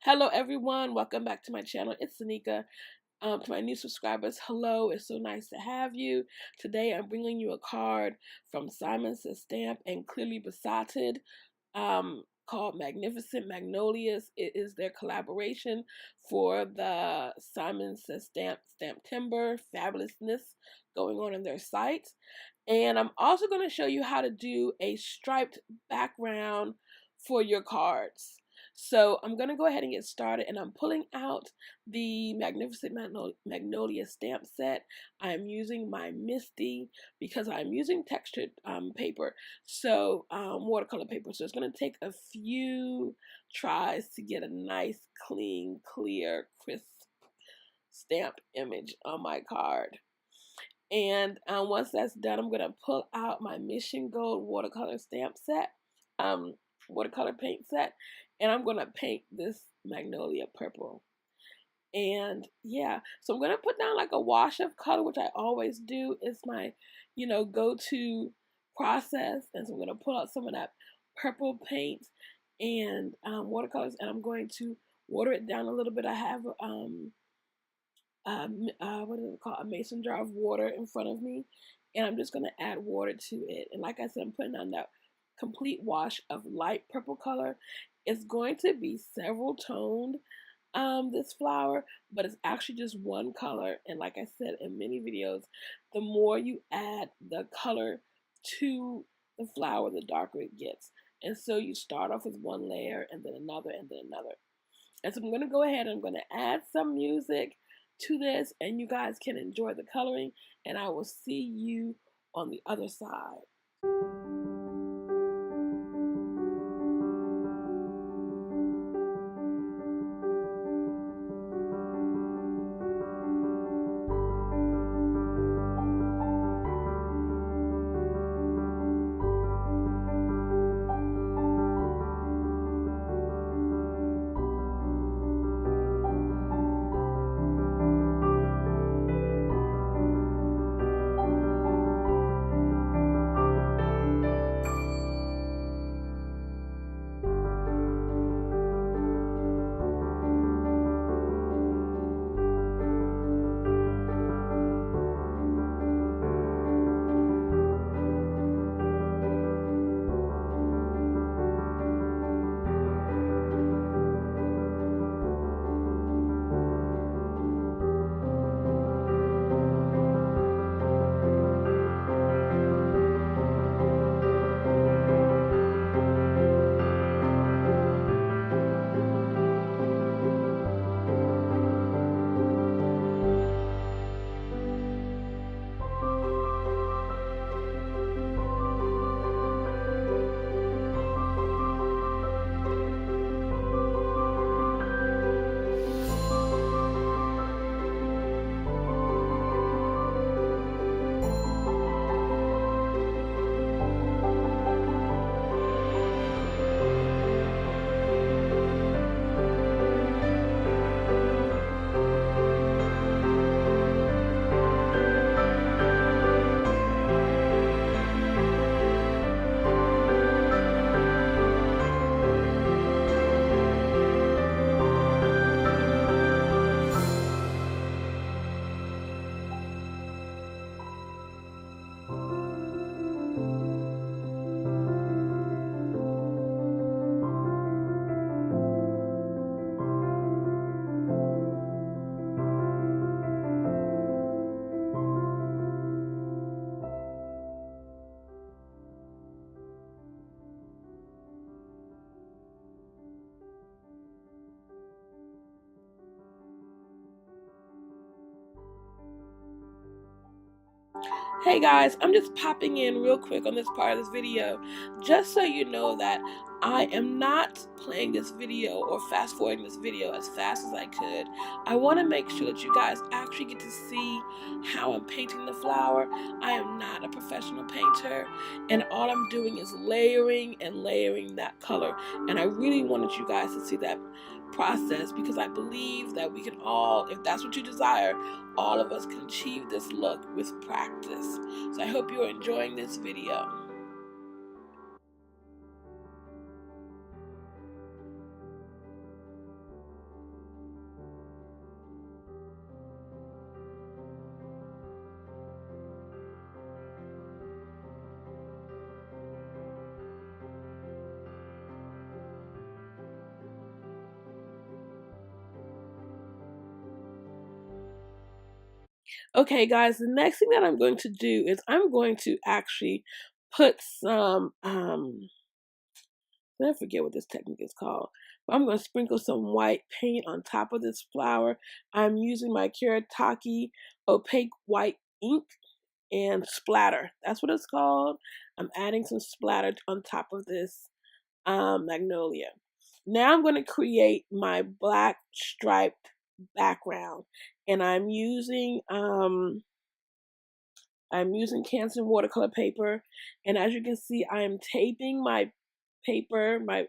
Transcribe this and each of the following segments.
Hello everyone, welcome back to my channel. It's Sanika. To my new subscribers, hello, it's so nice to have you. Today I'm bringing you a card from Simon Says Stamp and Clearly Besotted called Magnificent Magnolias. It is their collaboration for the Simon Says Stamp Timber fabulousness going on in their site. And I'm also going to show you how to do a striped background for your cards. So I'm going to go ahead and get started, and I'm pulling out the Magnificent Magnolia stamp set. I am using my Misty because I'm using textured paper, so watercolor paper. So it's going to take a few tries to get a nice, clean, clear, crisp stamp image on my card. And once that's done, I'm going to pull out my Mission Gold watercolor stamp set, watercolor paint set, and I'm going to paint this magnolia purple. And yeah, so I'm going to put down like a wash of color, which I always do. It's my, go-to process. And so I'm going to pull out some of that purple paint and watercolors, and I'm going to water it down a little bit. I have what is it called? A mason jar of water in front of me, and I'm just going to add water to it. And like I said, I'm putting on that complete wash of light purple color. It's going to be several toned, this flower, but it's actually just one color. And like I said in many videos, the more you add the color to the flower, the darker it gets. And so you start off with one layer and then another and then another. And so I'm going to go ahead and I'm going to add some music to this, and you guys can enjoy the coloring, and I will see you on the other side. Hey guys, I'm just popping in real quick on this part of this video, just so you know that I am not playing this video or fast forwarding this video as fast as I could. I want to make sure that you guys actually get to see how I'm painting the flower. I am not a professional painter, and all I'm doing is layering and layering that color, and I really wanted you guys to see that process because I believe that we can all, if that's what you desire, all of us can achieve this look with practice. So I hope you're enjoying this video. Okay, guys, the next thing that I'm going to do is I'm going to actually put some, I forget what this technique is called, but I'm going to sprinkle some white paint on top of this flower. I'm using my Kuretake opaque white ink and splatter. That's what it's called. I'm adding some splatter on top of this magnolia. Now I'm going to create my black striped background, and I'm using Canson watercolor paper, and as you can see, I am taping my paper, my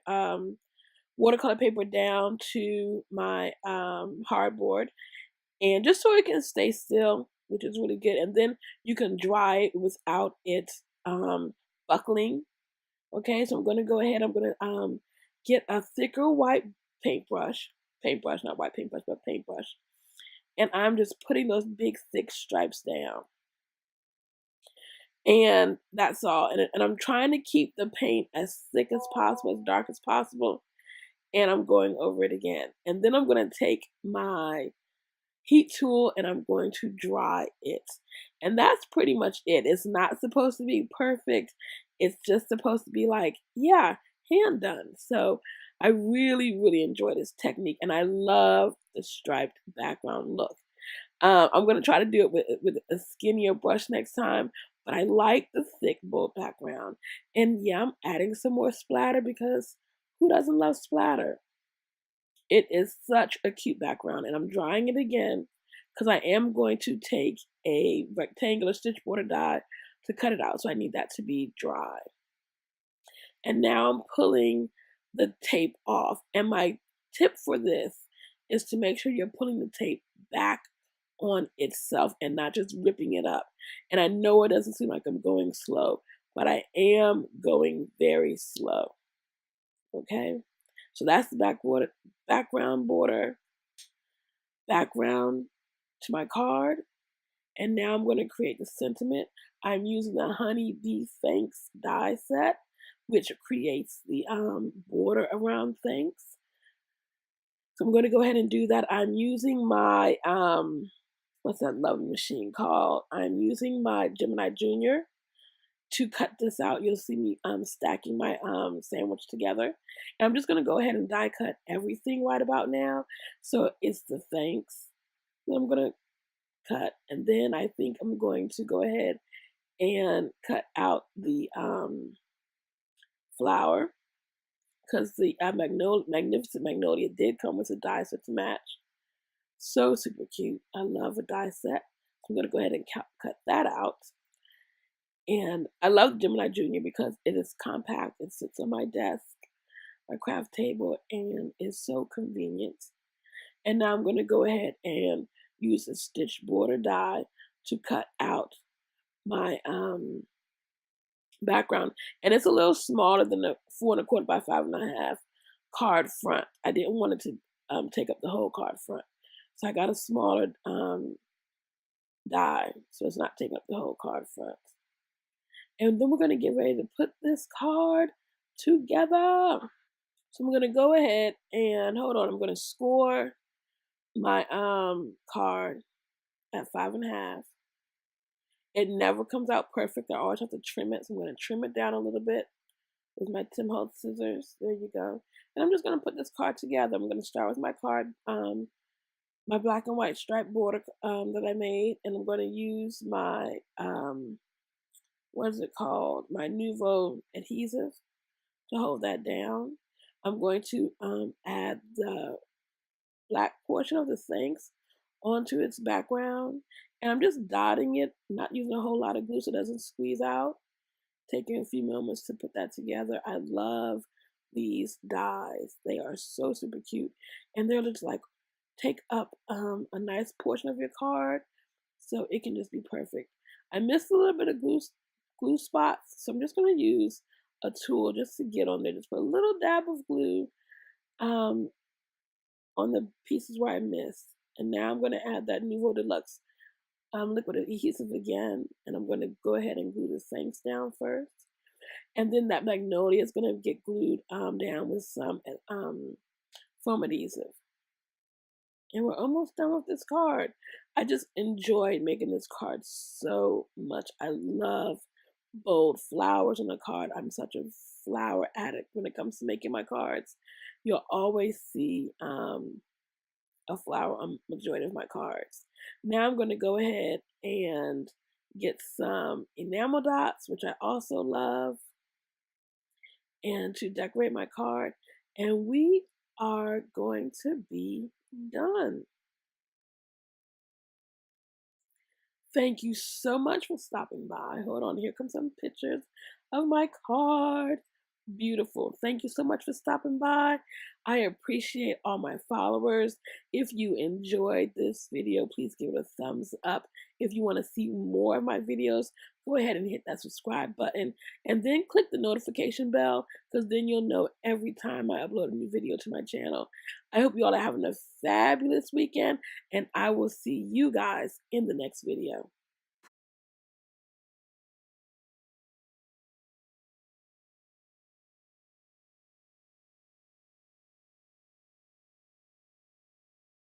watercolor paper down to my hardboard, and just so it can stay still, which is really good. And then you can dry it without it buckling. Okay, so I'm gonna go ahead. I'm gonna get a thicker white paintbrush, not white paintbrush, but paintbrush, and I'm just putting those big thick stripes down. And that's all. And I'm trying to keep the paint as thick as possible, as dark as possible. And I'm going over it again. And then I'm going to take my heat tool and I'm going to dry it. And that's pretty much it. It's not supposed to be perfect. It's just supposed to be like, yeah, hand done. So I really, really enjoy this technique. And I love the striped background look. I'm going to try to do it with a skinnier brush next time, but I like the thick bold background. And yeah, I'm adding some more splatter because who doesn't love splatter? It is such a cute background, and I'm drying it again because I am going to take a rectangular stitch border die to cut it out, so I need that to be dry. And now I'm pulling the tape off, and my tip for this is to make sure you're pulling the tape back on itself and not just ripping it up. And I know it doesn't seem like I'm going slow, but I am going very slow. Okay, so that's the background border, background to my card. And now I'm going to create the sentiment. I'm using the Honey Bee Thanks die set, which creates the border around thanks. So I'm going to go ahead and do that. I'm using my what's that lovely machine called? I'm using my Gemini Junior to cut this out. You'll see me stacking my sandwich together. And I'm just going to go ahead and die cut everything right about now. So it's the thanks that I'm going to cut. And then I think I'm going to go ahead and cut out the flower because the Magnificent Magnolia did come with a die set to match. So super cute. I love a die set. So I'm going to go ahead and cut that out. And I love Gemini Junior because it is compact. It sits on my desk, my craft table, and is so convenient. And now I'm going to go ahead and use a stitch border die to cut out my background. And it's a little smaller than the 4 1/4 by 5 1/2 card front. I didn't want it to take up the whole card front. So I got a smaller die, so it's not taking up the whole card front. And then we're going to get ready to put this card together. So I'm going to go ahead and, hold on, I'm going to score my card at 5 1/2. It never comes out perfect. I always have to trim it. So I'm going to trim it down a little bit with my Tim Holtz scissors. There you go. And I'm just going to put this card together. I'm going to start with my card, my black and white striped border that I made. And I'm going to use my, what is it called? My Nouveau adhesive to hold that down. I'm going to add the black portion of the thanks onto its background. And I'm just dotting it, not using a whole lot of glue so it doesn't squeeze out. Taking a few moments to put that together. I love these dies. They are so super cute. And they're just like, take up a nice portion of your card so it can just be perfect. I missed a little bit of glue spots, so I'm just going to use a tool just to get on there. Just put a little dab of glue on the pieces where I missed. And now I'm going to add that Nouveau Deluxe liquid adhesive again, and I'm going to go ahead and glue the thanks down first, and then that Magnolia is going to get glued down with some foam adhesive. And we're almost done with this card. I just enjoyed making this card so much. I love bold flowers on the card. I'm such a flower addict when it comes to making my cards. You'll always see a flower on majority of my cards. Now I'm going to go ahead and get some enamel dots, which I also love, and to decorate my card. And we are going to be done. Thank you so much for stopping by. Hold on, here comes some pictures of my card. Beautiful. Thank you so much for stopping by. I appreciate all my followers. If you enjoyed this video, please give it a thumbs up. If you want to see more of my videos, go ahead and hit that subscribe button and then click the notification bell, because then you'll know every time I upload a new video to my channel. I hope you all are having a fabulous weekend, and I will see you guys in the next video.